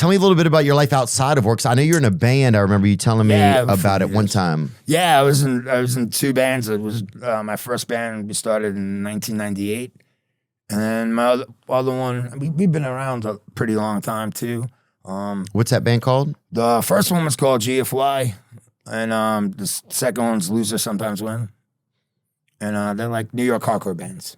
Tell me a little bit about your life outside of work. 'Cause I know you're in a band. I remember you telling me about it one time. Yeah, I was in two bands. It was my first band. We started in 1998, and then my other one. We've been around a pretty long time too. What's that band called? The first one was called GFY, and the second one's Loser Sometimes Win, and they're like New York hardcore bands.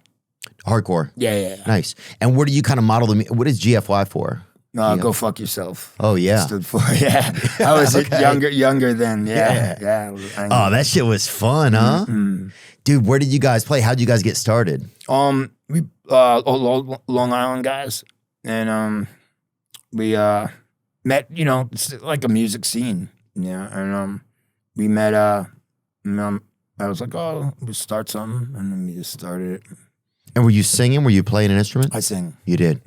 Hardcore. Yeah. Nice. And where do you kind of model them? What is GFY for? Go fuck yourself. Oh yeah. Stood for I was younger then. Yeah. Oh, that shit was fun, huh? Mm-hmm. Dude, where did you guys play? How'd you guys get started? We Long Island guys, and we met. It's like a music scene. Yeah, and we met. I was like, oh, we'll start something, and then we just started it. And were you singing? Were you playing an instrument? I sing. You did.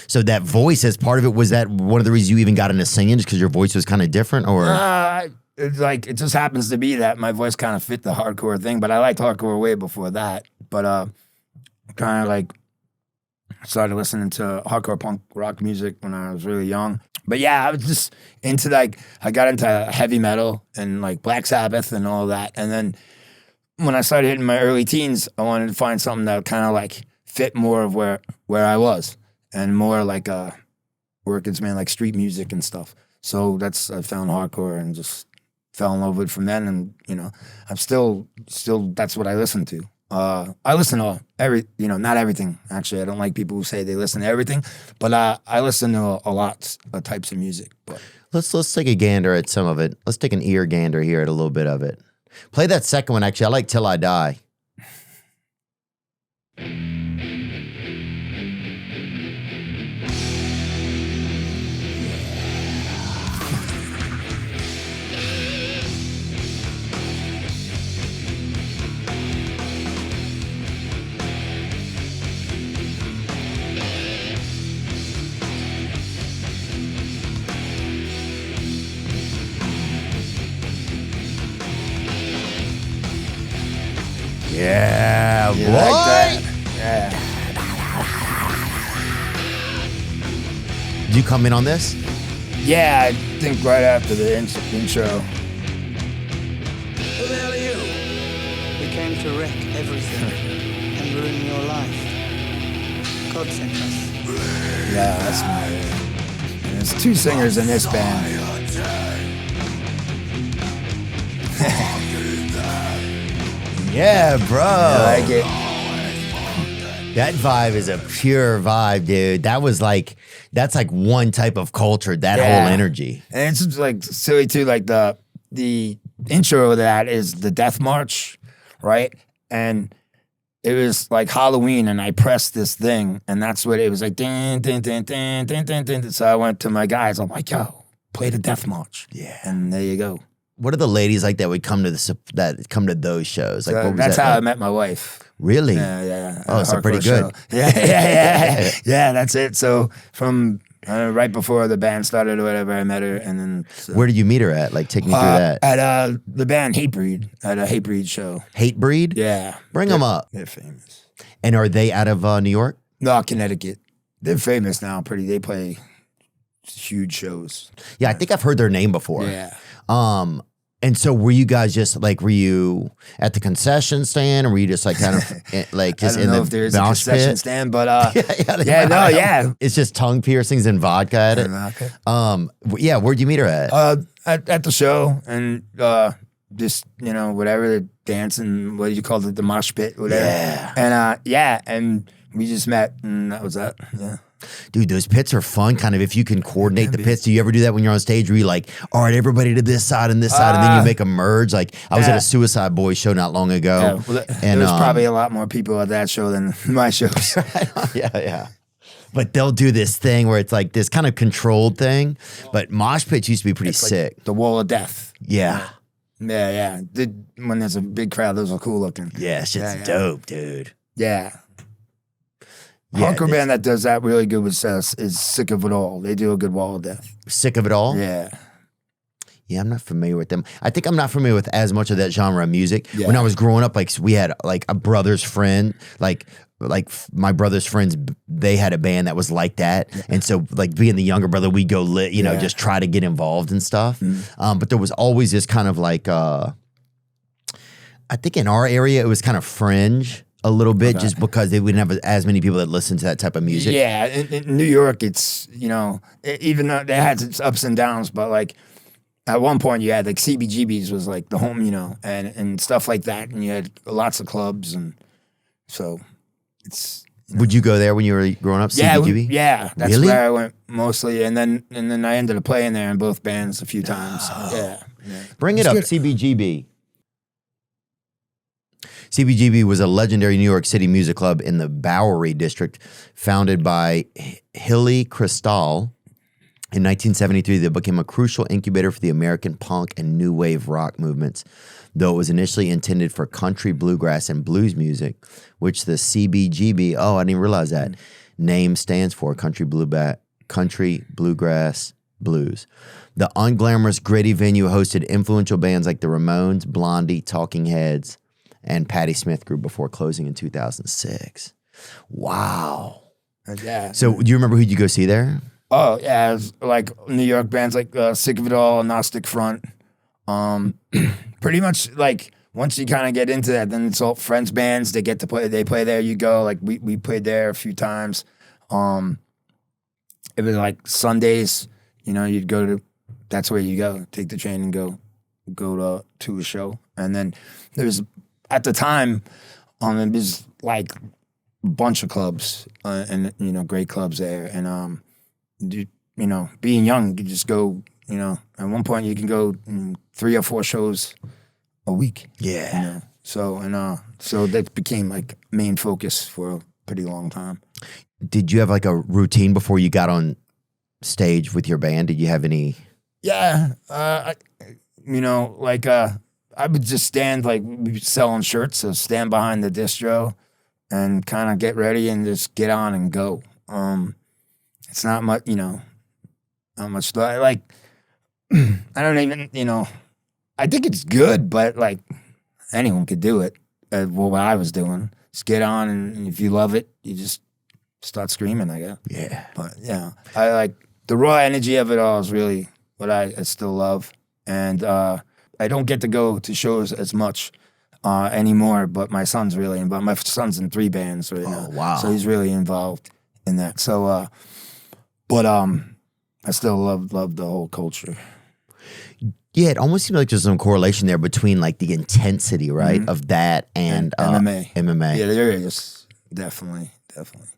So that voice as part of it, was that one of the reasons you even got into singing, just because your voice was kind of different, or? It's like, it just happens to be that my voice kind of fit the hardcore thing, but I liked hardcore way before that. But kind of like started listening to hardcore punk rock music when I was really young. But yeah, I was just into I got into heavy metal and like Black Sabbath and all that. And then when I started hitting my early teens, I wanted to find something that kind of like fit more of where I was, and more like working man, like street music and stuff. So I found hardcore and just fell in love with it from then. And I'm still that's what I listen to. I listen to not everything. Actually, I don't like people who say they listen to everything, but I listen to a lot of types of music. But let's take a gander at some of it. Let's take an ear gander here at a little bit of it. Play that second one, actually. I like Till I Die. Yeah, you boy. like that? Yeah. Did you come in on this? Yeah, I think right after the intro. Who the hell are you? We came to wreck everything and ruin your life. God sent us. Yeah, that's my. And there's two singers in this band. Yeah, bro. I like it. That vibe is a pure vibe, dude. That's like one type of culture, that whole energy. And it's just like silly too, like the intro of that is the Death March, right? And it was like Halloween, and I pressed this thing, and that's what it was like. Din, din, din, din, din, din, din. So I went to my guys. I'm like, yo, play the Death March. Yeah. And there you go. What are the ladies like that would come to those shows? Like, So what was that's that how like? I met my wife. Really? Yeah. Oh, so pretty good. Show. Yeah. Yeah, that's it. So from right before the band started or whatever, I met her, and then. So, where did you meet her at? Like, take me through that. At the band Hatebreed, at a Hatebreed show. Hatebreed? Yeah. Bring them up. They're famous. And are they out of New York? No, Connecticut. They're famous now. They play huge shows. Yeah, I think I've heard their name before. Yeah. And so were you guys just like, were you at the concession stand, or were you just like kind of like just I in don't know the if there's a mosh concession pit? stand, but Yeah. It's just tongue piercings and vodka at it. Yeah, where'd you meet her at? At the show, and just whatever, the dancing, what do you call it, the mosh pit, whatever. Yeah. And we just met, and that was that. Yeah. Dude, those pits are fun, kind of, if you can coordinate the pits. Do you ever do that when you're on stage where you like, all right, everybody to this side and this side, and then you make a merge? Like, I was at a Suicide Boys show not long ago. Yeah, well, and there was probably a lot more people at that show than my shows. Yeah. But they'll do this thing where it's like this kind of controlled thing. But mosh pits used to be pretty sick. Like the Wall of Death. Yeah. Yeah. When there's a big crowd, those are cool looking. Yeah, shit's dope, dude. Yeah. Hardcore band that does that really good with us is Sick of It All. They do a good Wall of Death. Sick of It All? Yeah. Yeah, I'm not familiar with them. I think I'm not familiar with as much of that genre of music. Yeah. When I was growing up, like we had like a brother's friend, like my brother's friends, they had a band that was like that. And so like being the younger brother, we go just try to get involved and stuff. But there was always this kind of like, I think in our area, it was kind of fringe a little bit just because they wouldn't have as many people that listen to that type of music. Yeah. In New York, it's, even though they had its ups and downs, but like at one point you had like CBGBs was like the home, and stuff like that. And you had lots of clubs. And so it's. Would you go there when you were growing up, CBGB? Yeah. That's really? where I went mostly. And then I ended up playing there in both bands a few times. Yeah. Bring it up, CBGB. CBGB was a legendary New York City music club in the Bowery district, founded by Hilly Kristal. In 1973, they became a crucial incubator for the American punk and new wave rock movements, though it was initially intended for country, bluegrass, and blues music, which the CBGB, I didn't even realize that, name stands for country, bluegrass, blues. The unglamorous, gritty venue hosted influential bands like the Ramones, Blondie, Talking Heads, and Patti Smith Group before closing in 2006. Wow. Yeah. So do you remember who you go see there? Oh, yeah. It was like New York bands like Sick of It All, Gnostic Front. Pretty much like once you kind of get into that, then it's all friends bands. They get to play. They play there. You go. Like we played there a few times. It was like Sundays. You'd go to. That's where you go. Take the train and go to a show. And then there's at the time, it was like a bunch of clubs and great clubs there. And being young, you just go. At one point you can go 3 or 4 shows a week. Yeah. So that became like main focus for a pretty long time. Did you have like a routine before you got on stage with your band? Did you have any? Yeah. I would just stand, like, we were selling shirts, so stand behind the distro and kind of get ready and just get on and go. It's not much, not much. Like, I don't even, I think it's good, but like anyone could do it. What I was doing, just get on, and if you love it, you just start screaming, I guess. Yeah. But yeah, I like the raw energy of it all is really what I still love. And I don't get to go to shows as much anymore, but my son's really involved. My son's in 3 bands right now. Oh, wow. So he's really involved in that. So, but I still love the whole culture. Yeah, it almost seems like there's some correlation there between like the intensity, right, of that and MMA. MMA. Yeah, there is. Definitely.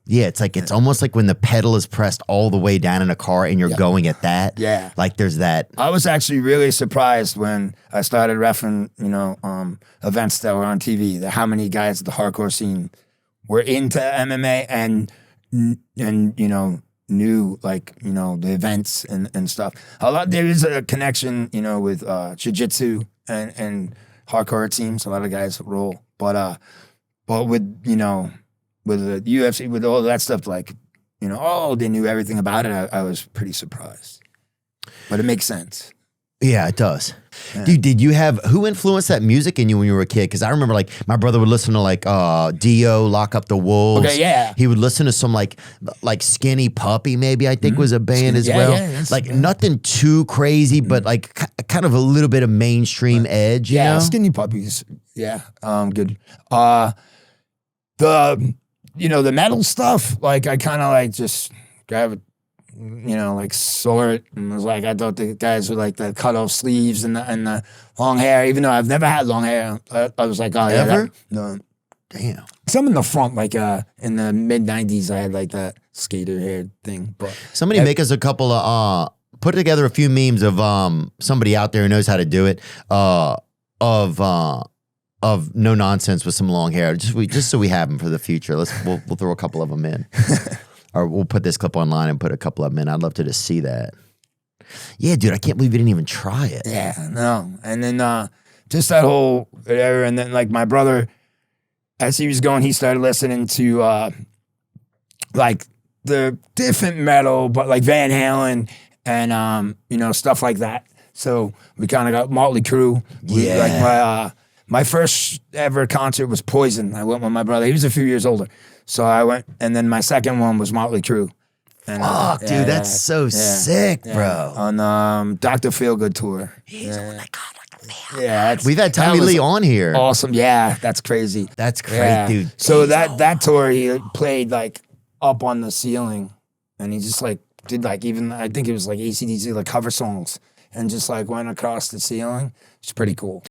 Yeah, it's like it's almost like when the pedal is pressed all the way down in a car and you're going at that. Yeah. Like there's that. I was actually really surprised when I started reffing, events that were on TV, that how many guys at the hardcore scene were into MMA and knew the events and stuff. There is a connection, with jiu-jitsu and hardcore, it seems. A lot of guys roll. But with the UFC, with all that stuff, they knew everything about it. I was pretty surprised. But it makes sense. Yeah, it does. Yeah. Dude, did you have, who influenced that music in you when you were a kid? Because I remember like my brother would listen to like Dio, Lock Up the Wolves. Okay, yeah. He would listen to some like Skinny Puppy, maybe I think was a band as well. Yeah, like nothing too crazy, but like kind of a little bit of mainstream edge, you know? Skinny Puppies. Yeah, good. The metal stuff, like I kind of like just grab it, saw it and was like, I thought the guys with like the cut off sleeves and the long hair, even though I've never had long hair. I was like, oh, yeah. Ever? No. Damn. Some in the front, like in the mid-90s, I had like that skater hair thing. But somebody make us a couple of, put together a few memes of somebody out there who knows how to do it, of No Nonsense with some long hair, just so we have them for the future. We'll throw a couple of them in. Or we'll put this clip online and put a couple of them in. I'd love to just see that. Yeah, dude, I can't believe you didn't even try it. Yeah, no. And then just that whole era. And then like my brother, as he was going, he started listening to like the different metal, but like Van Halen and stuff like that. So we kind of got Motley Crue. Yeah. Like my first ever concert was Poison. I went with my brother. He was a few years older. So I went, and then my second one was Motley Crue. And, Fuck, dude, that's so sick, bro. On Dr. Feelgood tour. He's oh my God, like a man. Yeah, We've had Tommy Lee on here. Awesome. Yeah, that's crazy. That's great, Yeah. dude. So that tour, he played like up on the ceiling, and he just like did like even I think it was like AC/DC like cover songs, and just like went across the ceiling. It's pretty cool.